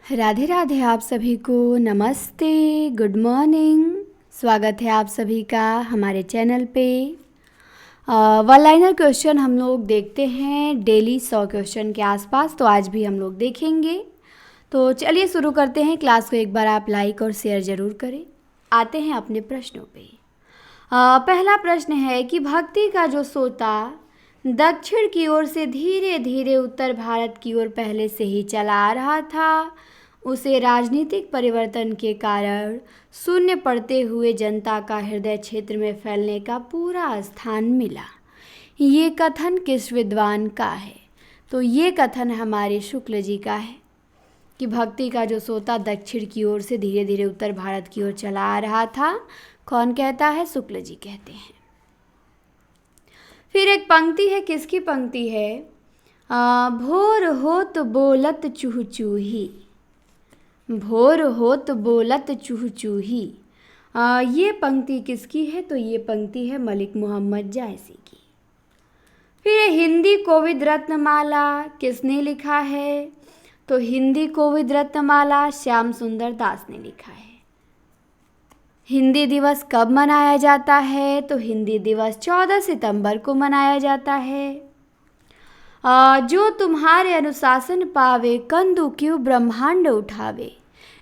राधे राधे। आप सभी को नमस्ते, गुड मॉर्निंग। स्वागत है आप सभी का हमारे चैनल पे। वन लाइनर क्वेश्चन हम लोग देखते हैं डेली 100 क्वेश्चन के आसपास, तो आज भी हम लोग देखेंगे। तो चलिए शुरू करते हैं। क्लास को एक बार आप लाइक और शेयर ज़रूर करें। आते हैं अपने प्रश्नों पे। पहला प्रश्न है कि भक्ति का जो सोता दक्षिण की ओर से धीरे धीरे उत्तर भारत की ओर पहले से ही चला आ रहा था, उसे राजनीतिक परिवर्तन के कारण शून्य पड़ते हुए जनता का हृदय क्षेत्र में फैलने का पूरा स्थान मिला। ये कथन किस विद्वान का है? तो ये कथन हमारे शुक्ल जी का है कि भक्ति का जो सोता दक्षिण की ओर से धीरे धीरे उत्तर भारत की ओर चला आ रहा था। कौन कहता है? शुक्ल जी कहते हैं। फिर एक पंक्ति है, किसकी पंक्ति है? भोर होत बोलत चूह चूही, भोर होत बोलत चूह चूही। ये पंक्ति किसकी है? तो ये पंक्ति है मलिक मोहम्मद जायसी की। फिर हिंदी कोविद रत्नमाला किसने लिखा है? तो हिंदी कोविद रत्नमाला श्याम सुंदर दास ने लिखा है। हिंदी दिवस कब मनाया जाता है? तो हिंदी दिवस 14 सितंबर को मनाया जाता है। जो तुम्हारे अनुशासन पावे, कंदु क्यों ब्रह्मांड उठावे।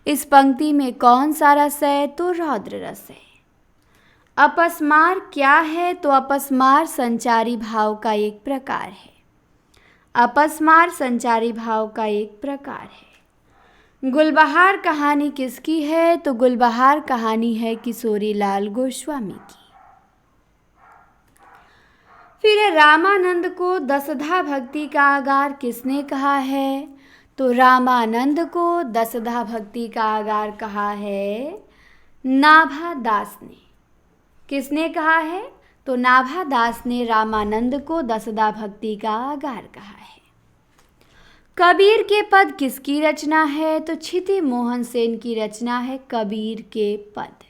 इस पंक्ति में कौन सा रस है? तो रौद्र रस है। अपस्मार क्या है? तो अपस्मार संचारी भाव का एक प्रकार है। अपस्मार संचारी भाव का एक प्रकार है। गुलबहार कहानी किसकी है? तो गुलबहार कहानी है किशोरी लाल गोस्वामी की। फिर रामानंद को दसधा भक्ति का आगार किसने कहा है? तो रामानंद को दसधा भक्ति का आगार कहा है नाभा दास ने। किसने कहा है? तो नाभा दास ने रामानंद को दसधा भक्ति का आगार कहा है। कबीर के पद किसकी रचना है? तो क्षिति मोहन सेन की रचना है कबीर के पद।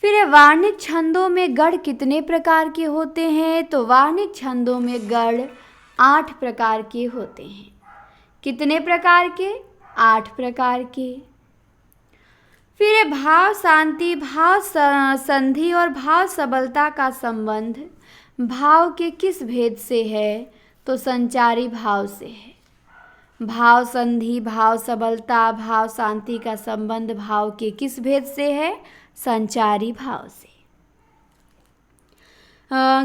फिर वार्णिक छंदों में गढ़ कितने प्रकार के होते हैं? तो वार्णिक छंदों में गढ़ 8 प्रकार के होते हैं। कितने प्रकार के? 8 प्रकार के। फिर भाव शांति, भाव संधि और भाव सबलता का संबंध भाव के किस भेद से है? तो संचारी भाव से है। भाव संधि, भाव सबलता, भाव शांति का संबंध भाव के किस भेद से है? संचारी भाव से।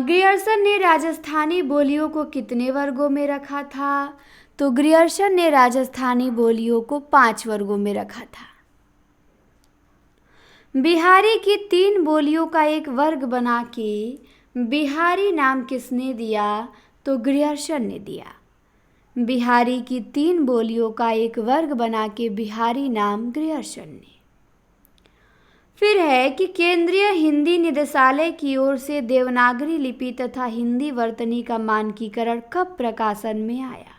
ग्रियर्सन ने राजस्थानी बोलियों को कितने वर्गों में रखा था? तो ग्रियर्सन ने राजस्थानी बोलियों को 5 वर्गों में रखा था। बिहारी की 3 बोलियों का एक वर्ग बना के बिहारी नाम किसने दिया? तो ग्रियर्सन ने दिया। बिहारी की 3 बोलियों का एक वर्ग बना के बिहारी नाम ग्रियर्सन ने। फिर है कि केंद्रीय हिंदी निदेशालय की ओर से देवनागरी लिपि तथा हिंदी वर्तनी का मानकीकरण कब प्रकाशन में आया?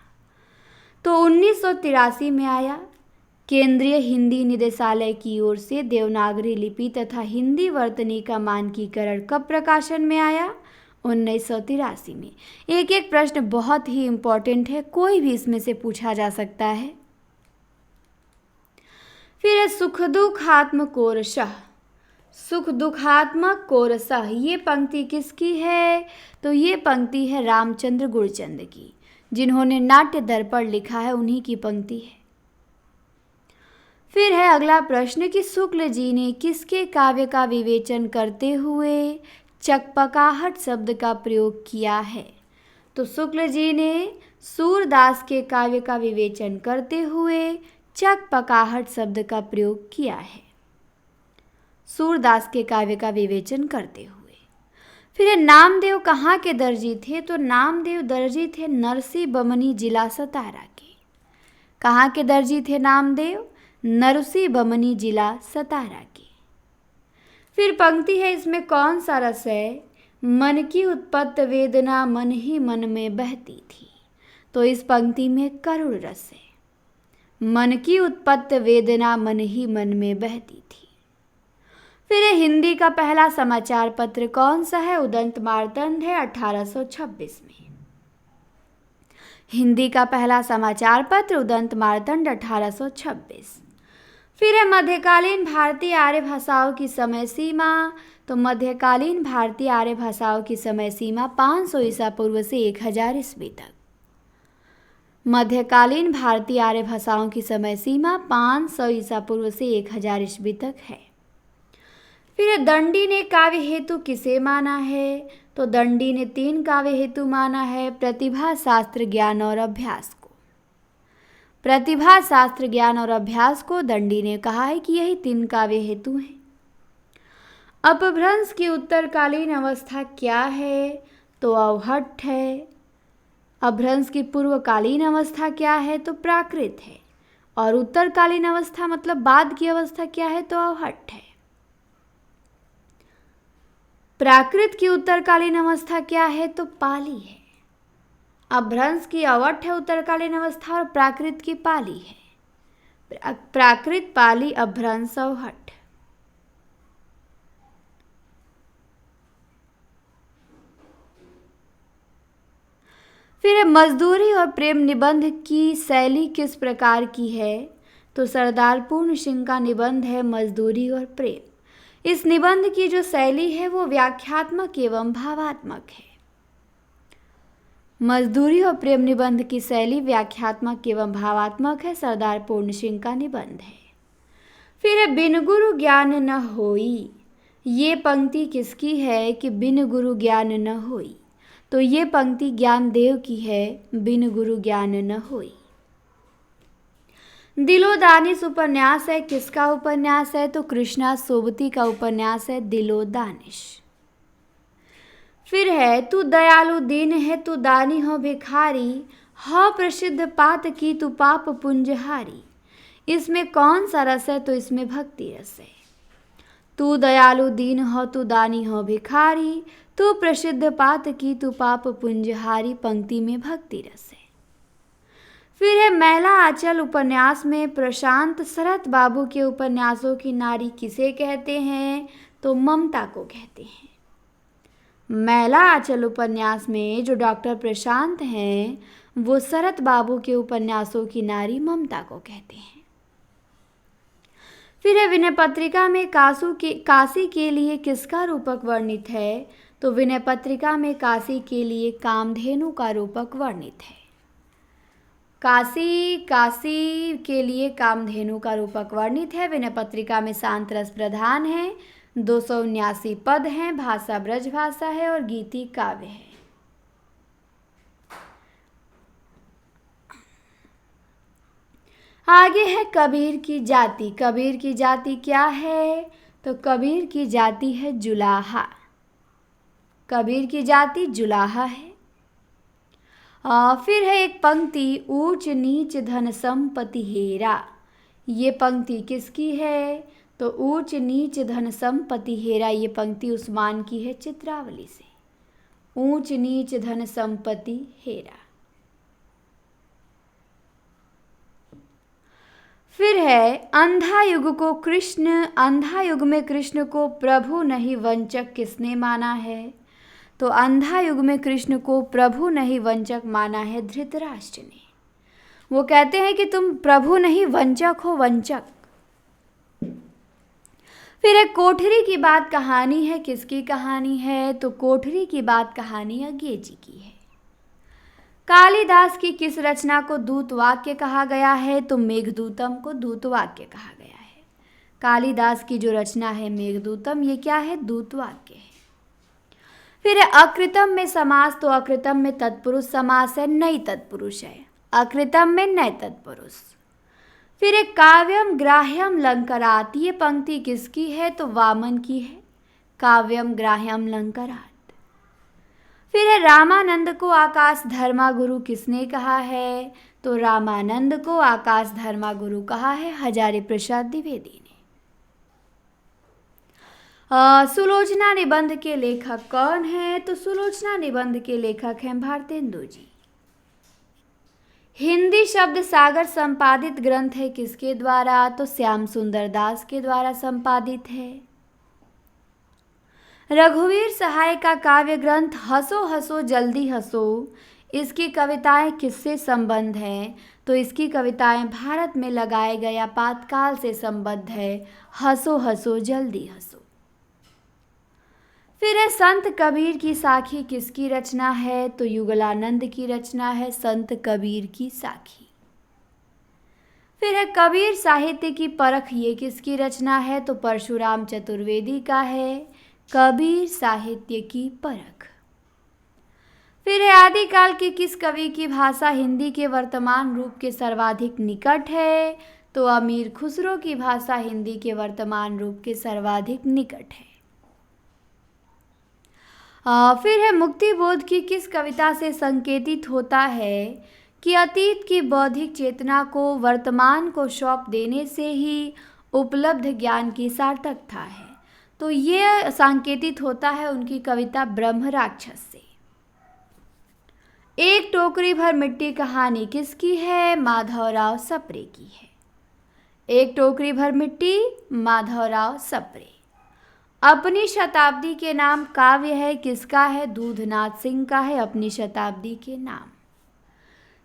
तो 1983 में आया। केंद्रीय हिंदी निदेशालय की ओर से देवनागरी लिपि तथा हिंदी वर्तनी का मानकीकरण कब प्रकाशन में आया? 1983 में। एक एक प्रश्न बहुत ही इम्पोर्टेंट है, कोई भी इसमें से पूछा जा सकता है। फिर सुख दुखात्मक कोरसः, सुख दुखात्मक कोरसः, ये पंक्ति किसकी है? तो ये पंक्ति है रामचंद्र गुरचंद की, जिन्होंने नाट्य दर्पण लिखा है, उन्हीं की पंक्ति है। फिर है अगला प्रश्न कि शुक्ल जी ने किसके काव्य का विवेचन करते हुए चकपकाहट शब्द का प्रयोग किया है? तो शुक्ल जी ने सूरदास के काव्य का विवेचन करते हुए चकपकाहट शब्द का प्रयोग किया है। सूरदास के काव्य का विवेचन करते हुए। फिर नामदेव कहाँ के दर्जी थे? तो नामदेव दर्जी थे नरसी बमनी जिला सतारा के। कहाँ के दर्जी थे नामदेव? नरसी बमनी जिला सतारा के। फिर पंक्ति है, इसमें कौन सा रस है? मन की उत्पत्त वेदना मन ही मन में बहती थी। तो इस पंक्ति में करुण रस है। मन की उत्पत्त वेदना मन ही मन में बहती थी। फिर हिंदी का पहला समाचार पत्र कौन सा है? उदंत मार्तंड है 1826 में। हिंदी का पहला समाचार पत्र उदंत मार्तंड 1826। फिर है मध्यकालीन भारतीय आर्य भाषाओं की समय सीमा। तो मध्यकालीन भारतीय आर्य भाषाओं की समय सीमा 500 ईसा पूर्व से 1000 ईस्वी तक। मध्यकालीन भारतीय आर्य भाषाओं की समय सीमा 500 ईसा पूर्व से 1000 ईस्वी तक है। फिर दंडी ने काव्य हेतु किसे माना है? तो दंडी ने 3 काव्य हेतु माना है, प्रतिभा, शास्त्र, ज्ञान और अभ्यास को। प्रतिभा, शास्त्र, ज्ञान और अभ्यास को दंडी ने कहा है कि यही 3 काव्य हेतु हैं। अपभ्रंश की उत्तरकालीन अवस्था क्या है? तो अवहट्ठ है। अपभ्रंश की पूर्वकालीन अवस्था क्या है? तो प्राकृत है। और उत्तरकालीन अवस्था मतलब बाद की अवस्था क्या है? तो अवहट्ठ है। प्राकृत की उत्तरकालीन अवस्था क्या है? तो पाली है। अपभ्रंश की अवहट्ठ है उत्तरकालीन अवस्था और प्राकृत की पाली है। प्राकृत, पाली, अपभ्रंश, अवहट्ठ। फिर मजदूरी और प्रेम निबंध की शैली किस प्रकार की है? तो सरदार पूर्ण सिंह का निबंध है मजदूरी और प्रेम। इस निबंध की जो शैली है वो व्याख्यात्मक एवं भावात्मक है। मजदूरी और प्रेम निबंध की शैली व्याख्यात्मक एवं भावात्मक है, सरदार पूर्ण सिंह का निबंध है। फिर है बिन गुरु ज्ञान न होई। ये पंक्ति किसकी है कि बिन गुरु ज्ञान न होई? तो ये पंक्ति ज्ञानदेव की है, बिन गुरु ज्ञान न होई। दिलोदानिश उपन्यास है, किसका उपन्यास है? तो कृष्णा सोबती का उपन्यास है दिलोदानिश। फिर है तू दयालु दीन है, तू दानी हो भिखारी, ह प्रसिद्ध पात की तू पाप पुंजहारी। इसमें कौन सा रस है? तो इसमें भक्ति रस है। तू दयालु दीन हो, तू दानी हो भिखारी, तू प्रसिद्ध पात की तू पाप पुंजहारी, पंक्ति में भक्ति रस है। फिर है मैला आंचल उपन्यास में प्रशांत शरत बाबू के उपन्यासों की नारी किसे कहते हैं? तो ममता को कहते हैं। मैला आंचल उपन्यास में जो डॉक्टर प्रशांत हैं वो शरत बाबू के उपन्यासों की नारी ममता को कहते हैं। फिर है विनय पत्रिका में काशी के लिए किसका रूपक वर्णित है? तो विनय पत्रिका में काशी के लिए कामधेनु का रूपक वर्णित है। काशी के लिए कामधेनु का रूपक वर्णित है। विनय पत्रिका में शांत रस प्रधान है, 279 पद हैं, भाषा ब्रज भाषा है और गीति काव्य है। आगे है कबीर की जाति। कबीर की जाति क्या है? तो कबीर की जाति है जुलाहा। कबीर की जाति जुलाहा है। फिर है एक पंक्ति ऊंच नीच धन संपत्ति हेरा। ये पंक्ति किसकी है? तो ऊंच नीच धन संपत्ति हेरा, ये पंक्ति उस्मान की है चित्रावली से। ऊंच नीच धन संपत्ति हेरा। फिर है अंधा युग में कृष्ण को प्रभु नहीं वंचक किसने माना है? तो अंधा युग में कृष्ण को प्रभु नहीं वंचक माना है धृतराष्ट्र ने। वो कहते हैं कि तुम प्रभु नहीं वंचक हो, वंचक। फिर एक कोठरी की बात कहानी है, किसकी कहानी है? तो कोठरी की बात कहानी अज्ञे जी की है। कालिदास की किस रचना को दूत वाक्य कहा गया है? तो मेघदूतम को दूत वाक्य कहा गया है। कालिदास की जो रचना है मेघदूतम, ये क्या है? दूत वाक्य है। फिर अकृतम में समास, तो अकृतम में तत्पुरुष समास है, नई तत्पुरुष है। अकृतम में नए तत्पुरुष। फिर एक काव्यम ग्राह्यम लंकरात, ये पंक्ति किसकी है? तो वामन की है। काव्यम ग्राह्यम लंकरात। फिर है रामानंद को आकाश धर्मा गुरु किसने कहा है? तो रामानंद को आकाश धर्मा गुरु कहा है हजारी प्रसाद द्विवेदी ने। सुलोचना निबंध के लेखक कौन है? तो सुलोचना निबंध के लेखक हैं भारतेंदु जी। हिंदी शब्द सागर संपादित ग्रंथ है किसके द्वारा? तो श्याम सुंदर दास के द्वारा संपादित है। रघुवीर सहाय का काव्य ग्रंथ हंसो हंसो जल्दी हंसो, इसकी कविताएं किससे संबद्ध हैं? तो इसकी कविताएं भारत में लगाए गए आपातकाल से संबद्ध है। हंसो हंसो जल्दी हंसो। फिर है संत कबीर की साखी किसकी रचना है? तो युगलानंद की रचना है संत कबीर की साखी। फिर है कबीर साहित्य की परख, ये किसकी रचना है? तो परशुराम चतुर्वेदी का है कबीर साहित्य की परख। फिर है आदिकाल के किस कवि की भाषा हिंदी के वर्तमान रूप के सर्वाधिक निकट है? तो अमीर खुसरो की भाषा हिंदी के वर्तमान रूप के सर्वाधिक निकट है। फिर है मुक्ति बोध की किस कविता से संकेतित होता है कि अतीत की बौद्धिक चेतना को वर्तमान को सौंप देने से ही उपलब्ध ज्ञान की सार्थकता है? तो ये संकेतित होता है उनकी कविता ब्रह्म राक्षस से। एक टोकरी भर मिट्टी कहानी किसकी है? माधवराव सप्रे की है। एक टोकरी भर मिट्टी माधवराव सप्रे। अपनी शताब्दी के नाम काव्य है किसका है? दूधनाथ सिंह का है अपनी शताब्दी के नाम।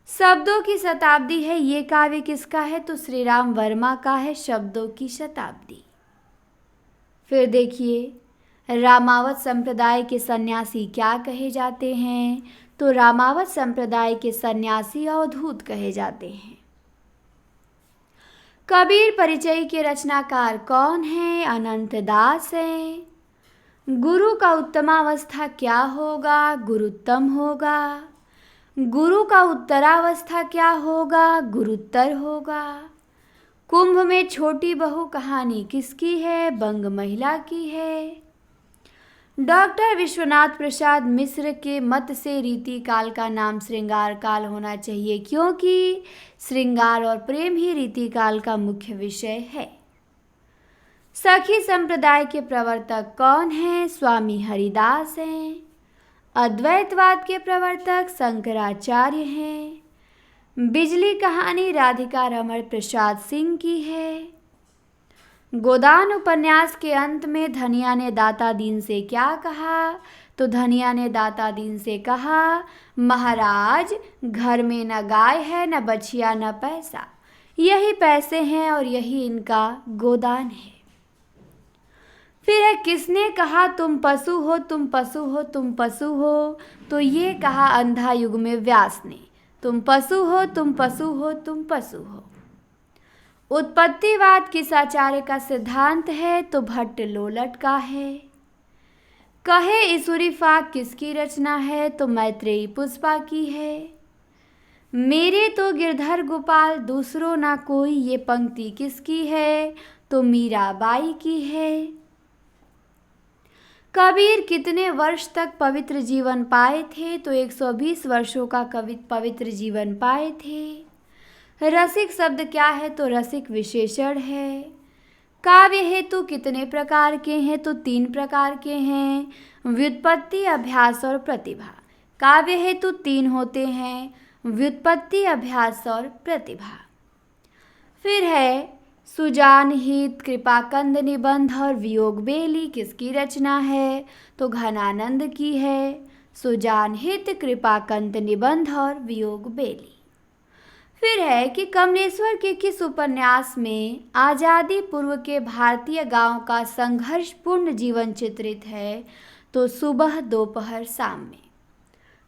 शब्दों की शताब्दी है ये काव्य किसका है? तो श्री राम वर्मा का है शब्दों की शताब्दी। फिर देखिए रामावत संप्रदाय के सन्यासी क्या कहे जाते हैं? तो रामावत संप्रदाय के सन्यासी अवधूत कहे जाते हैं। कबीर परिचय के रचनाकार कौन है? अनंत दास हैं। गुरु का उत्तमावस्था क्या होगा? गुरुत्तम होगा। गुरु का उत्तरावस्था क्या होगा? गुरुत्तर होगा। कुंभ में छोटी बहू कहानी किसकी है? बंग महिला की है। डॉक्टर विश्वनाथ प्रसाद मिश्र के मत से रीति काल का नाम श्रृंगार काल होना चाहिए क्योंकि श्रृंगार और प्रेम ही रीति काल का मुख्य विषय है। सखी संप्रदाय के प्रवर्तक कौन है? स्वामी हरिदास हैं। अद्वैतवाद के प्रवर्तक शंकराचार्य हैं। बिजली कहानी राधिका रमण प्रसाद सिंह की है। गोदान उपन्यास के अंत में धनिया ने दाता दीन से क्या कहा? तो धनिया ने दाता दीन से कहा, महाराज घर में न गाय है न बछिया न पैसा, यही पैसे हैं और यही इनका गोदान है। फिर है किसने कहा तुम पशु हो तुम पशु हो तुम पशु हो? तो ये कहा अंधा युग में व्यास ने, तुम पशु हो तुम पशु हो तुम पशु हो। उत्पत्तिवाद किस आचार्य का सिद्धांत है? तो भट्ट लोलट का है। कहे ईसुरी फाक किसकी रचना है? तो मैत्रेयी पुष्पा की है। मेरे तो गिरधर गोपाल दूसरों ना कोई, ये पंक्ति किसकी है? तो मीराबाई की है। कबीर कितने वर्ष तक पवित्र जीवन पाए थे? तो 120 वर्षों का पवित्र जीवन पाए थे। रसिक शब्द क्या है? तो रसिक विशेषण है। काव्य हेतु कितने प्रकार के हैं? तो 3 प्रकार के हैं, व्युत्पत्ति अभ्यास और प्रतिभा। काव्य हेतु 3 होते हैं, व्युत्पत्ति अभ्यास और प्रतिभा। फिर है सुजान हित कृपाकंद निबंध और वियोग बेली किसकी रचना है? तो घनानंद की है। सुजान हित कृपाकंद निबंध और वियोग बेली। फिर है कि कमलेश्वर के किस उपन्यास में आज़ादी पूर्व के भारतीय गांव का संघर्षपूर्ण जीवन चित्रित है? तो सुबह दोपहर शाम में।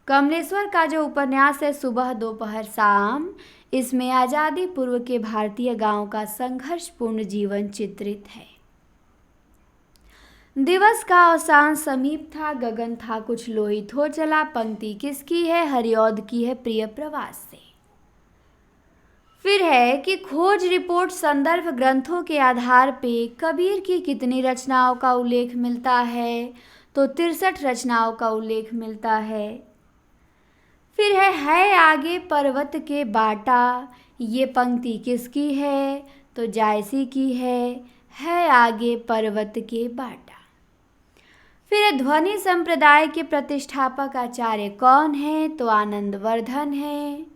कमलेश्वर का जो उपन्यास है सुबह दोपहर शाम, इसमें आज़ादी पूर्व के भारतीय गांव का संघर्षपूर्ण जीवन चित्रित है। दिवस का अवसान समीप था, गगन था कुछ लोहित हो चला, पंक्ति किसकी है? हरिऔध की है प्रिय प्रवास से। फिर है कि खोज रिपोर्ट संदर्भ ग्रंथों के आधार पे कबीर की कितनी रचनाओं का उल्लेख मिलता है? तो 63 रचनाओं का उल्लेख मिलता है। फिर है आगे पर्वत के बाटा, ये पंक्ति किसकी है? तो जायसी की है आगे पर्वत के बाटा। फिर ध्वनि संप्रदाय के प्रतिष्ठापक आचार्य कौन है? तो आनंदवर्धन है।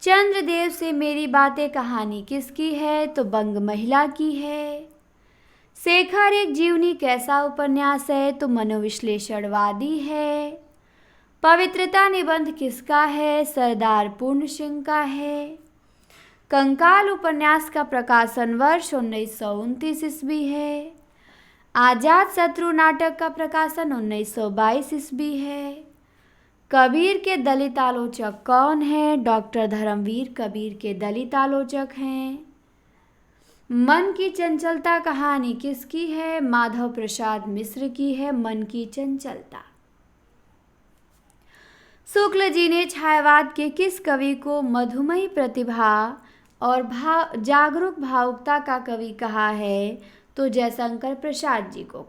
चंद्रदेव से मेरी बातें कहानी किसकी है? तो बंग महिला की है। शेखर एक जीवनी कैसा उपन्यास है? तो मनोविश्लेषणवादी है। पवित्रता निबंध किसका है? सरदार पूर्ण सिंह का है। कंकाल उपन्यास का प्रकाशन वर्ष 1929 ईस्वी है। आजाद शत्रु नाटक का प्रकाशन 1922 ईस्वी है। कबीर के दलित आलोचक कौन है? डॉक्टर धर्मवीर कबीर के दलित आलोचक हैं। मन की चंचलता कहानी किसकी है? माधव प्रसाद मिश्र की है मन की चंचलता। शुक्ल जी ने छायावाद के किस कवि को मधुमयी प्रतिभा और जागरूक भावुकता का कवि कहा है? तो जयशंकर प्रसाद जी को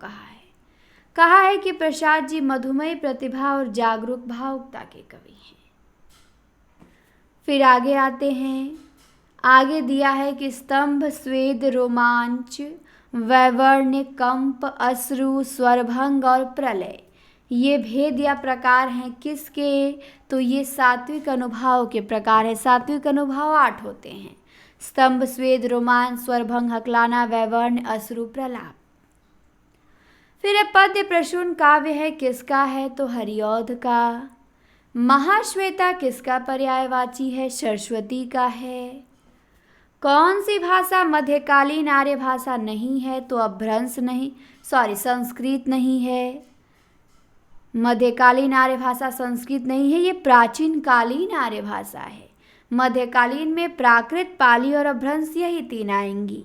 कहा है कि प्रसाद जी मधुमयी प्रतिभा और जागरूक भावुकता के कवि हैं। फिर आगे आते हैं। आगे दिया है कि स्तंभ, स्वेद, रोमांच, वैवर्ण्य, कंप, अश्रु, स्वरभंग और प्रलय ये भेद या प्रकार हैं किसके? तो ये सात्विक अनुभाव के प्रकार है। सात्विक अनुभाव 8 होते हैं। स्तंभ, स्वेद, रोमांच, स्वरभंग, हकलाना, वैवर्ण्य, अश्रु, प्रलाप। फिर पद्य प्रसून काव्य है किसका है? तो हरिऔध का। महाश्वेता किसका पर्यायवाची है? सरस्वती का है। कौन सी भाषा मध्यकालीन आर्य भाषा नहीं है? तो अपभ्रंश नहीं, संस्कृत नहीं है। मध्यकालीन आर्य भाषा संस्कृत नहीं है, ये प्राचीन कालीन आर्य भाषा है। मध्यकालीन में प्राकृत, पाली और अपभ्रंश यही 3 आएंगी।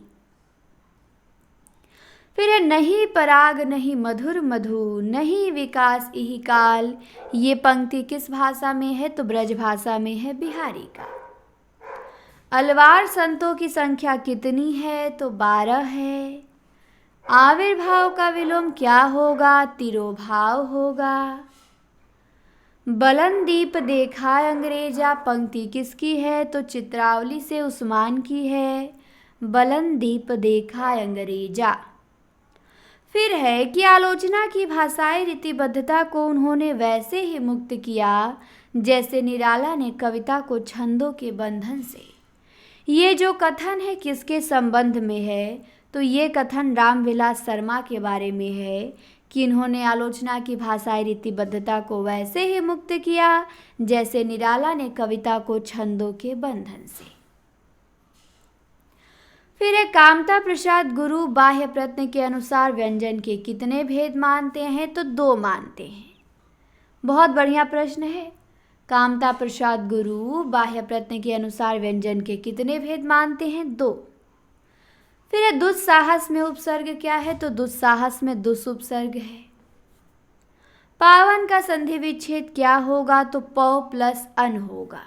फिर है नहीं पराग नहीं मधुर मधु, नहीं विकास इहि काल। ये पंक्ति किस भाषा में है? तो ब्रज भाषा में है, बिहारी का। अलवार संतों की संख्या कितनी है? तो 12 है। आविर्भाव का विलोम क्या होगा? तिरोभाव होगा। बलन दीप देखा अंग्रेजा पंक्ति किसकी है? तो चित्रावली से उस्मान की है। बलन दीप देखा अंग्रेजा। फिर है कि आलोचना की भाषाई रीतिबद्धता को उन्होंने वैसे ही मुक्त किया जैसे निराला ने कविता को छंदों के बंधन से। ये जो कथन है किसके संबंध में है? तो ये कथन रामविलास शर्मा के बारे में है कि इन्होंने आलोचना की भाषाई रीतिबद्धता को वैसे ही मुक्त किया जैसे निराला ने कविता को छंदों के बंधन से। फिर है कामता प्रसाद गुरु बाह्य प्रयत्न के अनुसार व्यंजन के कितने भेद मानते हैं? तो 2 मानते हैं। बहुत बढ़िया प्रश्न है। कामता प्रसाद गुरु बाह्य प्रयत्न के अनुसार व्यंजन के कितने भेद मानते हैं? 2। फिर है दुस्साहस में उपसर्ग क्या है? तो दुस्साहस में दुस उपसर्ग है। पावन का संधि विच्छेद क्या होगा? तो पौ प्लस अन होगा।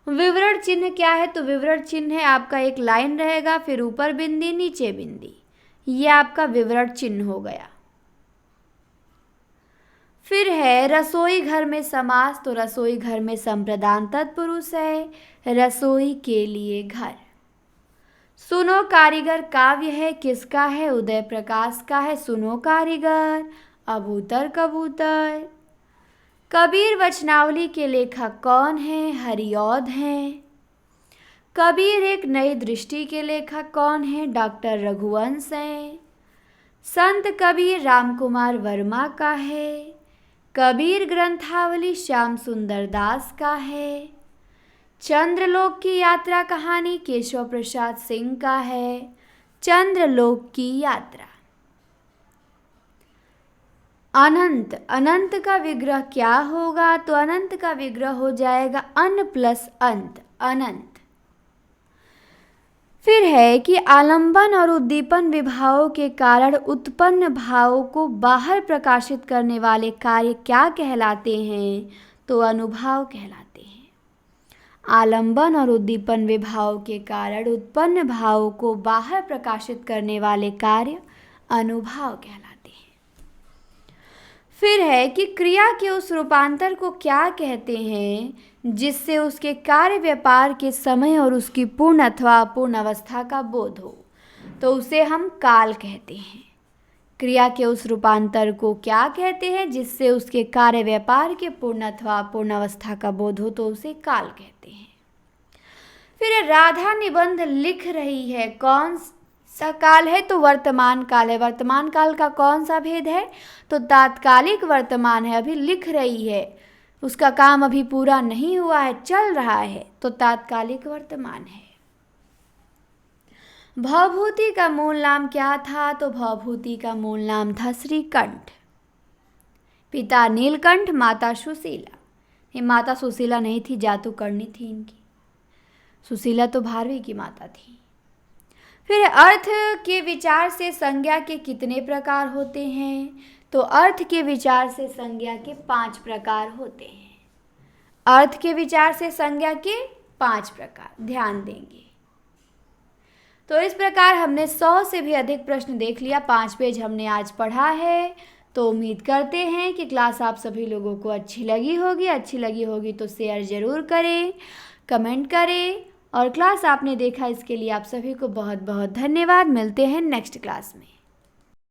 विवरण चिन्ह क्या है? तो विवरण चिन्ह है आपका एक लाइन रहेगा, फिर ऊपर बिंदी नीचे बिंदी, ये आपका विवरण चिन्ह हो गया। फिर है रसोई घर में समास, तो रसोई घर में संप्रदान तत्पुरुष है, रसोई के लिए घर। सुनो कारीगर काव्य है किसका है? उदय प्रकाश का है। सुनो कारीगर, अबूतर कबूतर। कबीर वचनावली के लेखक कौन है? हरिऔध हैं। कबीर एक नई दृष्टि के लेखक कौन है? डॉक्टर रघुवंश हैं। संत कबीर रामकुमार वर्मा का है। कबीर ग्रंथावली श्याम सुंदर दास का है। चंद्रलोक की यात्रा कहानी केशव प्रसाद सिंह का है। चंद्रलोक की यात्रा। अनंत, अनंत का विग्रह क्या होगा? तो अनंत का विग्रह हो जाएगा अन प्लस अंत, अनंत। फिर है कि आलंबन और उद्दीपन विभावों के कारण उत्पन्न भावों को बाहर प्रकाशित करने वाले कार्य क्या कहलाते हैं? तो अनुभाव कहलाते हैं। आलंबन और उद्दीपन विभाव के कारण उत्पन्न भावों को बाहर प्रकाशित करने वाले कार्य अनुभाव कहलाते हैं। फिर है कि क्रिया के उस रूपांतर को क्या कहते हैं जिससे उसके कार्य व्यापार के समय और उसकी पूर्ण अथवा अपूर्ण अवस्था का बोध हो? तो उसे हम काल कहते हैं। क्रिया के उस रूपांतर को क्या कहते हैं जिससे उसके कार्य व्यापार के पूर्ण अथवा अपूर्ण अवस्था का बोध हो? तो उसे काल कहते हैं। फिर राधा निबंध लिख रही है, कौन सा काल है? तो वर्तमान काल है। वर्तमान काल का कौन सा भेद है? तो तात्कालिक वर्तमान है, अभी लिख रही है। उसका काम अभी पूरा नहीं हुआ है, चल रहा है, तो तात्कालिक वर्तमान है। भवभूति का मूल नाम क्या था? तो भवभूति का मूल नाम था श्रीकंठ। पिता नीलकंठ, माता सुशीला। ये माता सुशीला नहीं थी, जातुकर्णी थी इनकी। सुशीला तो भारवी की माता थी। फिर अर्थ के विचार से संज्ञा के कितने प्रकार होते हैं? तो अर्थ के विचार से संज्ञा के 5 प्रकार होते हैं। अर्थ के विचार से संज्ञा के 5 प्रकार, ध्यान देंगे। तो इस प्रकार हमने 100 से भी अधिक प्रश्न देख लिया। 5 पेज हमने आज पढ़ा है। तो उम्मीद करते हैं कि क्लास आप सभी लोगों को अच्छी लगी होगी। अच्छी लगी होगी तो शेयर ज़रूर करें, कमेंट करें, और क्लास आपने देखा इसके लिए आप सभी को बहुत बहुत धन्यवाद। मिलते हैं नेक्स्ट क्लास में।